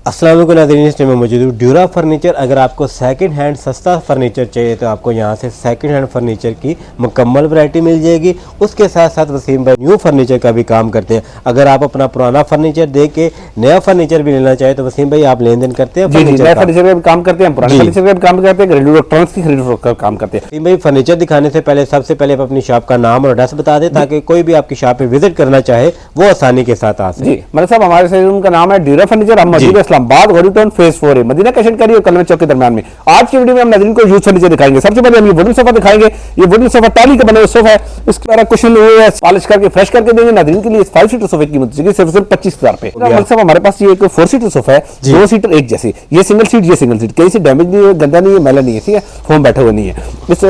अस्सलाम वालेकुम नाज़रीन, इस टाइम में मौजूद हूँ ड्यूरा फर्नीचर। अगर आपको सेकंड हैंड सस्ता फर्नीचर चाहिए तो आपको यहाँ से सेकंड हैंड फर्नीचर की मुकम्मल वैरायटी मिल जाएगी। उसके साथ साथ वसीम भाई न्यू फर्नीचर का भी काम करते हैं। अगर आप अपना पुराना फर्नीचर दे के नया फर्नीचर भी लेना चाहे तो वसीम भाई आप लेन देन करते हैं? नया फर्नीचर का भी काम करते हैं, पुराने फर्नीचर का भी काम करते हैं, घरेलू इलेक्ट्रॉनिक्स की खरीद फरोख्त का काम करते हैं। वसीम भाई फर्नीचर दिखाने से पहले सबसे पहले आप अपनी शॉप का नाम और एड्रेस बता दें ताकि कोई भी आपकी शॉप पे विजिट करना चाहे वो आसानी के साथ आ सके। जी मतलब साहब, हमारे शोरूम का नाम है ड्यूरा फर्नीचर। हम मौजूद इस्लामाबाद गौरीटाउन फेज 4 है, मदीना कैशन करी और कलमे चौक के दरमियान में। आज की वीडियो में हम नाज़रीन को यूज फर्नीचर दिखाएंगे। सबसे पहले हम ये वुडन सोफा दिखाएंगे। ये वुडन सोफा टाली का बना हुआ सोफा है, इसके द्वारा कुशन पॉलिश करके फ्रेश करके देंगे नाज़रीन के लिए। 5 सीटर सोफे की कीमत सिर्फ 25,000 पे। मतलब हमारे पास ये एक 4 सीटर सोफा है, 2 सीटर एक जैसे। ये सिंगल सीट, ये सिंगल सीट, कहीं से डैमेज नहीं है, गंदा नहीं है, मैला नहीं है, ठीक है, फोम बैठा हुआ नहीं है। इस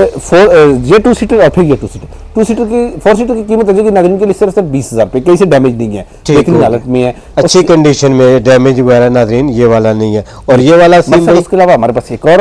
ये 2 सीटर और फिर ये 2 सीटर, 4 सीटर की कीमत हो जाएगी नाज़रीन के लिए सिर्फ 20,000 पे। कहीं से डैमेज नहीं है, बेहतरीन हालत में है, अच्छी कंडीशन में, डैमेज वगैरह नाज़रीन ये वाला नहीं है। और ये वाला उसके अलावा हमारे पास एक और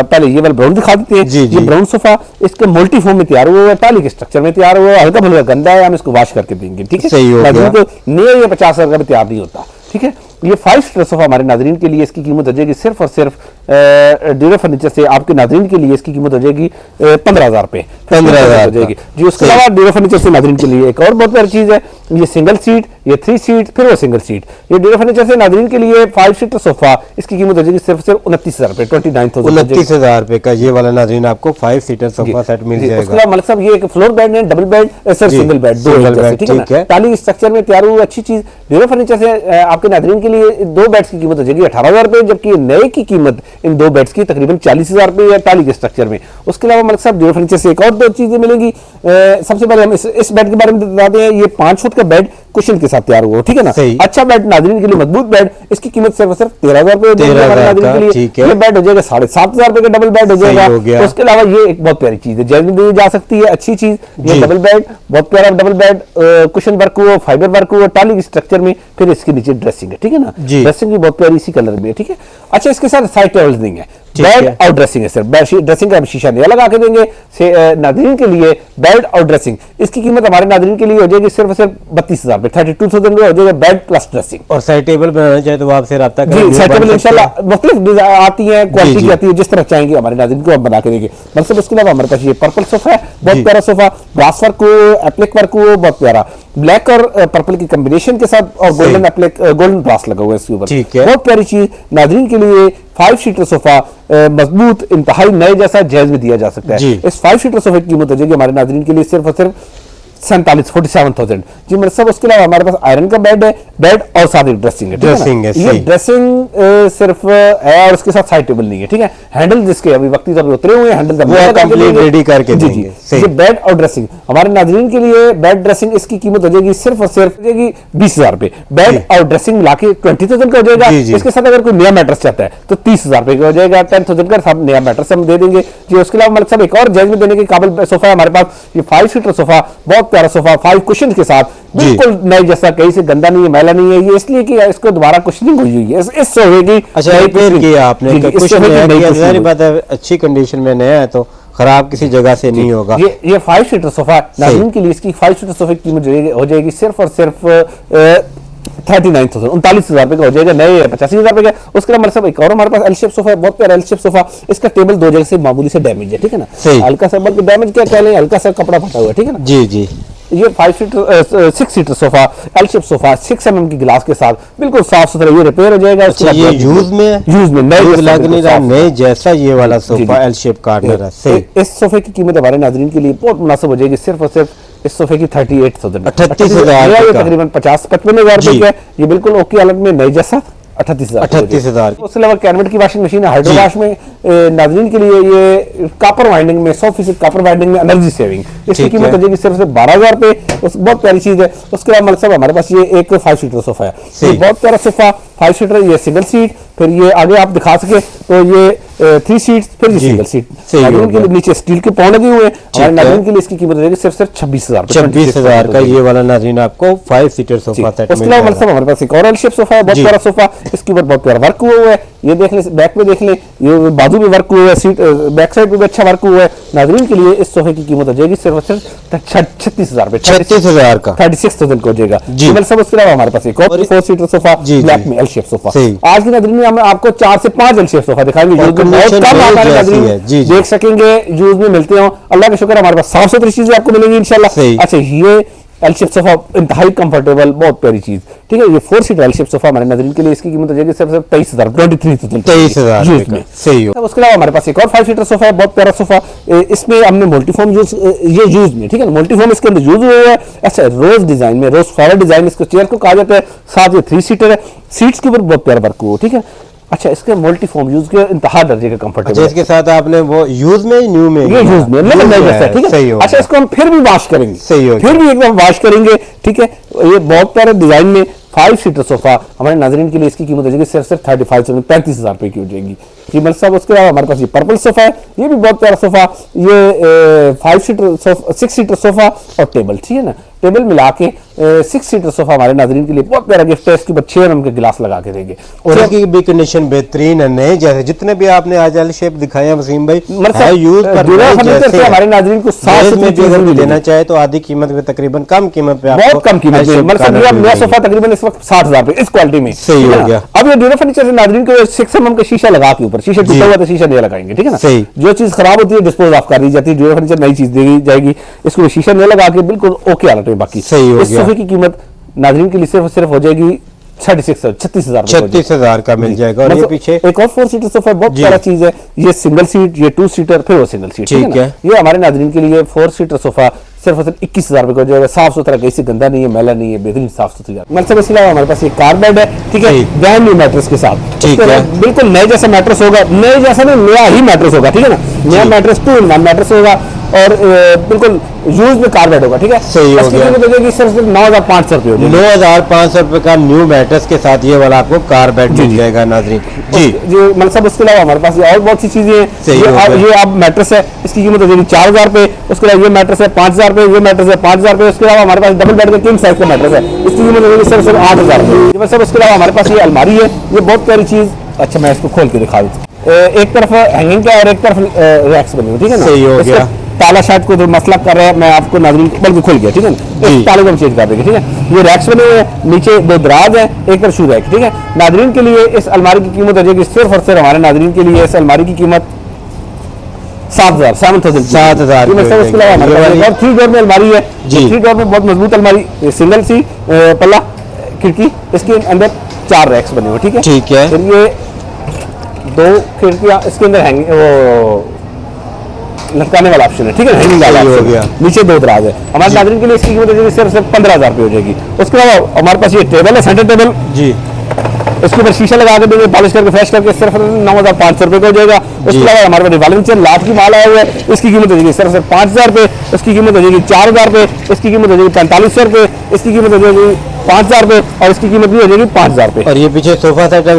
पहले ये वाला ब्राउन दिखा देते हैं। ये ब्राउन सोफा इसके मल्टी फॉर्म में तैयार हुआ है, टाली के स्ट्रक्चर में तैयार हुआ है, हल्का फुल्का गंदा है, हम इसको वॉश करके देंगे, ठीक है। सही हो गया। नया ये 50,000 का भी तैयार नहीं होता, ठीक है। ये 5 सीटर सोफा हमारे नाज़रीन के लिए इसकी कीमत हो जाएगी सिर्फ और सिर्फ ड्यूरा फर्नीचर से आपके नाज़रीन के लिए इसकी कीमत हो जाएगी 15,000 पे। 15,000 हो जाएगी जी। उसके अलावा ड्यूरा फर्नीचर से नाज़रीन के लिए एक और बहुत बड़ी चीज़ है, ये सिंगल सीट, ये 3 सीट, फिर वो सिंगल सीट। ये ड्यूरा फर्नीचर से नाज़रीन के लिए 5 सीटर सोफा, इसकी कीमत हो जाएगी सिर्फ 29,000 पे, 29,000 रुपए का ये वाला नाज़रीन आपको 5 सीटर सोफा सेट मिल जाएगा। उसके अलावा मलिक साहब ये एक फ्लोर बेड है, double bed, sir single bed, ठीक है। टाली स्ट्रक्चर में तैयार हुई अच्छी चीज। ड्यूरा फर्नीचर से आपके नाज़रीन के लिए 2 बेड्स की कीमत हो जाएगी 18,000 रुपए, जबकि नए की कीमत इन 2 बेड्स की तकरीबन 40,000 रुपए है टाली के स्ट्रक्चर में। उसके अलावा मलिक साहब ड्यूरा फर्नीचर से एक और 2 चीजें मिलेंगी। सबसे पहले हम इस बेड के बारे में बताते हैं। ये 5 फुट का बेड कुशन के साथ तैयार हुआ, ठीक है ना। अच्छा बेड नाज़रीन के लिए, मजबूत बेड, इसकी कीमत सिर्फ 13,000 रुपए नाज़रीन के लिए। ये बेड हो जाएगा 7,500 रुपए का डबल बेड हो जाएगा। उसके अलावा ये एक बहुत प्यारी चीज है, जैसे दी जा सकती है, अच्छी चीज। ये डबल बेड, बहुत प्यारा डबल बेड, कुशन वर्क हुआ, फाइबर वर्क हुआ, टाली के स्ट्रक्चर में, फिर इसके नीचे ड्रेसिंग है, ठीक है ना। ड्रेसिंग भी बहुत प्यारी इसी कलर में है, ठीक है। अच्छा, इसके साथ साइड टेबल्स नहीं है, बेड और ड्रेसिंग है सर। ड्रेसिंग का शीशा नया लगा के देंगे नाज़रीन के लिए। बेड और ड्रेसिंग इसकी कीमत हमारे नाज़रीन के लिए हो जाएगी सिर्फ 32,000 पे, 32,000 में हो जाएगा बेड प्लस ड्रेसिंग। और साइड टेबल बनाना चाहे तो आपसे रब्ता करें। साइड टेबल इंशाल्लाह मुख्तलिफ आती है, क्वालिटी की आती है, जिस तरह चाहेंगे हमारे नाज़रीन को हम बना के देंगे। मतलब उसके अलावा हमारे पास ये पर्पल सोफा है, बहुत प्यारा सोफा, ब्रास वर्क हो, एप्लिक वर्क हो, बहुत प्यारा, ब्लैक और पर्पल की कॉम्बिनेशन के साथ, और गोल्डन एप्लिक, गोल्डन ब्रास लगा हुआ है इसके ऊपर, बहुत प्यारी चीज। नाज़रीन के लिए 5 सीटर सोफा मजबूत, इंतहाई नए जैसा, जायज में दिया जा सकता है। इस 5 सीटर सोफे की कीमत हो जाएगी हमारे नाज़रीन के लिए सिर्फ और सिर्फ 47,000 जी मेरे साहब। उसके अलावा हमारे पास आयरन का बेड है, बेड और साथ ही ड्रेसिंग है, ये ड्रेसिंग सिर्फ है और उसके साथ साइड टेबल नहीं है, ठीक है। हैंडल जिसके अभी वक्ती तौर पर उतरे हुए हैं, हैंडल कंप्लीट रेडी करके देंगे। ये बेड और ड्रेसिंग हमारे नाज़रीन के लिए, बेड ड्रेसिंग इसकी कीमत हो जाएगी सिर्फ और सिर्फ 20,000 रुपए। बेड और ड्रेसिंग मिला के 20,000 का हो जाएगा। इसके साथ अगर कोई नया मैट्रेस चाहता है तो 30,000 रुपए का हो जाएगा, 10,000 का साथ नया मैट्रेस हम दे देंगे जी। उसके अलावा मतलब एक और जायज में देने के काबिल सोफा है हमारे पास, ये 5 सीटर सोफा, बहुत प्यारा सोफा, 5 कुशन के साथ, बिल्कुल नए जैसा, कहीं से गंदा नहीं है, मैला नहीं है। ये इसलिए कि इसको दोबारा कुशनिंग हुई है इस सोफे की। अच्छा, रिपेयर किया आपने, बात है, अच्छी कंडीशन में नया है तो खराब किसी जगह से नहीं होगा। ये 5 सीटर सोफा नाज़रीन के लिए, इसकी 5 सीटर सोफे की कीमत हो जाएगी सिर्फ और सिर्फ 39,000 रुपए का हो जाएगा, नए 85,000 रुपए का। उसके बाद मतलब एक और हमारे पास एल शेप सोफा है, बहुत प्यारा एल शेप सोफा। इसका टेबल 2 जगह से मामूली से डैमेज है, ठीक है ना, हल्का सा, बल्कि डैमेज क्या कह लें, हल्का सा कपड़ा फटा हुआ है, ठीक है ना। जी ये 6 seater sofa, L shape sofa, 6 mm की गिलास के साथ, बिल्कुल साफ सुथरा, ये रिपेयर हो जाएगा। अच्छा, ये यूज में लग नहीं रहा, नए जैसा ये वाला सोफा एल शेप कार्नर है। सही। इस सोफे की कीमत हमारे नाज़रीन के लिए बहुत मुनासिब हो जाएगी सिर्फ और सिर्फ इस सोफे की 38,000, 38,000, तकरीबन 50-55,000 रुपए का। ये बिल्कुल ओके हालत में, नए जैसा, 38,000। उसके अलावा कैनवेट की वॉशिंग मशीन है, हाइड्रो वॉश में नाज़रीन के लिए, ये कॉपर वाइंडिंग में, 100% कॉपर वाइंडिंग में, एनर्जी सेविंग, इसकी कीमत हो जाएगी सिर्फ 12,000 रुपए। बहुत प्यारी चीज है। उसके अलावा मतलब हमारे पास ये एक 5 सीटर सोफा है, ये बहुत प्यारा सोफा, 5 सीटर, ये सिंगल सीट, फिर ये आगे आप दिखा सके तो ये 3 सीट्स, फिर ये सिंगल सीट। नाज़रीन के लिए नीचे स्टील के पाउंड लगे हुए हैं, हमारे नाज़रीन के लिए इसकी कीमत हो जाएगी सिर्फ 26,000 का ये वाला नाज़रीन आपको 5 सीटर सोफा सेट। उसके अलावा मतलब हमारे पास एक और एल शेप सोफा है, बहुत प्यारा सोफा, इसके ऊपर बहुत प्यारा वर्क हुआ है। ये देख लें, बैक में देख लें, ये बाजू बाजू में वर्क हुआ है, सीट बैक साइड पे भी अच्छा वर्क हुआ है। नाजरीन के लिए इस सोफे की कीमत हो जाएगी सिर्फ और सिर्फ 36,000 रुपए, 36,000 का, 36,000 को हो जाएगा जी। मतलब सब उसके अलावा हमारे पास एक और 4 सीटर सोफा ब्लैक में एल शेप सोफा। आज की नाजरीन में हम आपको 4 से 5 एल शेप सोफा दिखाएंगे, बहुत कम नाजरीन देख सकेंगे, यूज में मिलते हो। अल्लाह का शुक्र हमारे पास साफ सुथरी चीजें आपको मिलेंगी इंशाल्लाह। अच्छा, ये एल शेप सोफा इंतहाई कंफर्टेबल, बहुत प्यारी चीज, ठीक है। ये 4 सीटर एल शेप सोफा हमारे नाज़रीन के लिए इसकी कीमत हो जाएगी सिर्फ 23,000, 23,000 सही हो। उसके अलावा हमारे पास एक और 5 सीटर सोफा है, बहुत प्यारा सोफा, इसमें हमने मल्टीफॉर्म यूज, ये यूज में, ठीक है, मल्टीफॉर्म इसके अंदर यूज हुआ है। अच्छा, रोज डिजाइन में, रोज फ्लावर डिजाइन इसको चेयर को कहा जाता है। साथ ये 3 सीटर है, सीट्स के ऊपर बहुत प्यारा वर्क हुआ, ठीक है। अच्छा, इसके मल्टीफॉर्म यूज के इंतहा दर्जे का कंफर्टेबल। अच्छा, इसके साथ आपने वो यूज में, न्यू में, ये यूज में मतलब नया जैसा है, ठीक है। अच्छा, इसको हम फिर भी वॉश करेंगे, सही हो, फिर भी एकदम वॉश करेंगे, ठीक है। ये बहुत प्यारे डिजाइन में 5 सीटर सोफा हमारे नाजरीन के लिए इसकी कीमत हो जाएगी सिर्फ 35,000 रुपए की हो जाएगी जी। मतलब साहब, उसके अलावा हमारे पास ये पर्पल सोफा है, ये भी बहुत प्यारा सोफा, ये 5 सीटर सोफा, 6 सीटर सोफा और टेबल, ठीक है ना। टेबल मिला के 6 सीटर सोफा हमारे नाजरीन के लिए बहुत प्यारा गिफ्ट है। इसके ऊपर 6 एमएम के गिलास लगा के देंगे और इसकी भी कंडीशन बेहतरीन है, नए जैसे जितने भी आपने आज एल शेप दिखाए हैं वसीम भाई, यूज पर हमारे नाजरीन को साथ में भी अगर देना चाहे तो आधी कीमत में, तकरीबन कम कीमत पे, बहुत कम कीमत में, मतलब नया सोफा तकरीबन इस वक्त 60,000 रुपए इस क्वालिटी में, सही हो गया। अब ये ड्यूरा फर्नीचर से नाजरीन को 6 एमएम का शीशा लगा के ऊपर, शीशा टूटा हुआ तो शीशा नहीं लगाएंगे, ठीक है ना। सही, जो चीज खराब होती है डिस्पोज ऑफ कर दी जाती है, ड्यूरा फर्नीचर नई चीज दी जाएगी, इसको शीशा नहीं लगा के बिल्कुल ओके हालत में। बाकी सही हो इस सोफे की कीमत नाजरीन के लिए सिर्फ हो जाएगी 36,000 का मिल जाएगा। और ये पीछे एक और 4 सीटर सोफा बहुत प्यारा चीज है, ये सिंगल सीट, ये 2 सीटर, फिर वो सिंगल सीट, ठीक है। ये हमारे नाजरीन के लिए 4 सीटर सोफा सिर्फ 21,000 रुपए का हो जाएगा। साफ सुथरा, कहीं से गंदा नहीं है, मैला नहीं है, बेहतरीन साफ सुथरी। मतलब इसके अलावा हमारे पास एक कार बेड है, ठीक है, ब्रांड न्यू मैट्रेस के साथ, ठीक है, बिल्कुल नए जैसा मैट्रेस होगा, नए जैसा नहीं, नया ही मैट्रेस होगा, ठीक है ना। नया मैट्रेस 2-in-1 मैट्रेस होगा और बिल्कुल यूज में कार बेड होगा, ठीक है। सही हो गया। सिर्फ 9,500 रुपए, 9,500 रुपए का न्यू मैट्रेस के साथ ये वाला आपको कार बेड मिल जाएगा नाजरीन जी। मतलब उसके अलावा हमारे पास और बहुत सी चीजें हैं। ये अब मैट्रेस है, इसकी कीमत हो जाएगी 4,000 रुपए। उसके अलावा ये मैट्रेस है 5,000 रुपए, ये मैट्रेस है 5,000 रुपए। उसके अलावा हमारे पास डबल बेड का किंग साइज का मैट्रेस है, इसकी कीमत हो जाएगी सिर्फ 8,000 रुपए। मतलब उसके अलावा हमारे पास ये अलमारी है, ये बहुत प्यारी चीज। अच्छा, मैं इसको खोल के दिखा देता हूँ। एक तरफ हैंगिंग का और एक तरफ रैक्स बने हुए, ठीक है ना। सही हो गया। ताला शायद को जो मसला कर रहा है, मैं आपको नाज़रीन बल्कि खुल गया, ठीक है ना। इस ताले को हम चेंज कर देंगे, ठीक है। ये रैक्स बने हुए हैं, नीचे 2 दराज है, एक तरफ शू रैक, ठीक है। नाज़रीन के लिए इस अलमारी की कीमत हो जाएगी सिर्फ और सिर्फ हमारे नाज़रीन के लिए इस अलमारी की कीमत 7,000 उसके अलावा हमारे पास 3 डोर में अलमारी है, 3 डोर में बहुत मजबूत अलमारी, सिंगल सी पल्ला खिड़की, इसके अंदर 4 रैक्स बने हुए, ठीक है, ठीक है। फिर ये 2 खिड़कियां, इसके अंदर हैंगिंग वो लटकाने वाला ऑप्शन है, ठीक है, हैंगिंग वाला हो गया। नीचे 2 दराज है। हमारे नाज़रीन के लिए इसकी कीमत हो जाएगी सिर्फ 15,000 रुपए हो जाएगी। उसके अलावा हमारे पास ये टेबल है, सेंटर टेबल जी, इसके ऊपर शीशा लगा के देंगे, पॉलिश करके फ्रेश करके सिर्फ 9,500 रुपए का हो जाएगा। उसके अलावा हमारे पास रिवॉल्विंग चेयर लाट की माल आया हुआ है, इसकी कीमत हो जाएगी सिर्फ 5,000 रुपए। इसकी कीमत हो जाएगी 4,000 रुपए, इसकी कीमत हो जाएगी 4500 रुपए, इसकी कीमत हो जाएगी 5,000 रुपए और इसकी कीमत भी हो जाएगी 5,000 रुपए। और ये पीछे सोफा सेट है,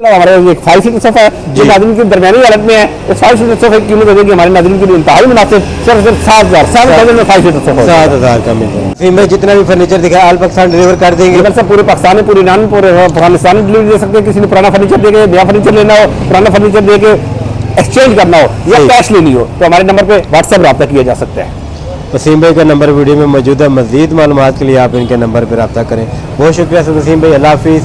हमारे एक 5 सीटर सोफा है जो नाज़रीन की दरमियानी हालत में है। इस 5 सीटर सोफे की कीमत हो जाएगी हमारे नाज़रीन के लिए इंतहाई मुनासिब, सिर्फ 7,000 में 5 सीटर सोफा 7,000 का मिल जाएगा। जितना भी फर्नीचर दिखाया ऑल पाकिस्तान डिलीवर कर देंगे, मतलब पूरे पाकिस्तान में, पूरे ईरान में, पूरे अफगानिस्तान में डिलीवरी दे सकते हैं। किसी ने पुराना फर्नीचर देके नया फर्नीचर लेना हो, पुराना फर्नीचर देके एक्सचेंज करना हो या कैश लेनी हो तो हमारे नंबर पे व्हाट्सएप रब्ता किया जा सकता है। वसीम भाई का नंबर वीडियो में मौजूद है, मज़ीद मालूमात के लिए आप इनके नंबर पर रब्ता करें। बहुत शुक्रिया वसीम भाई, अल्लाह हाफिज़।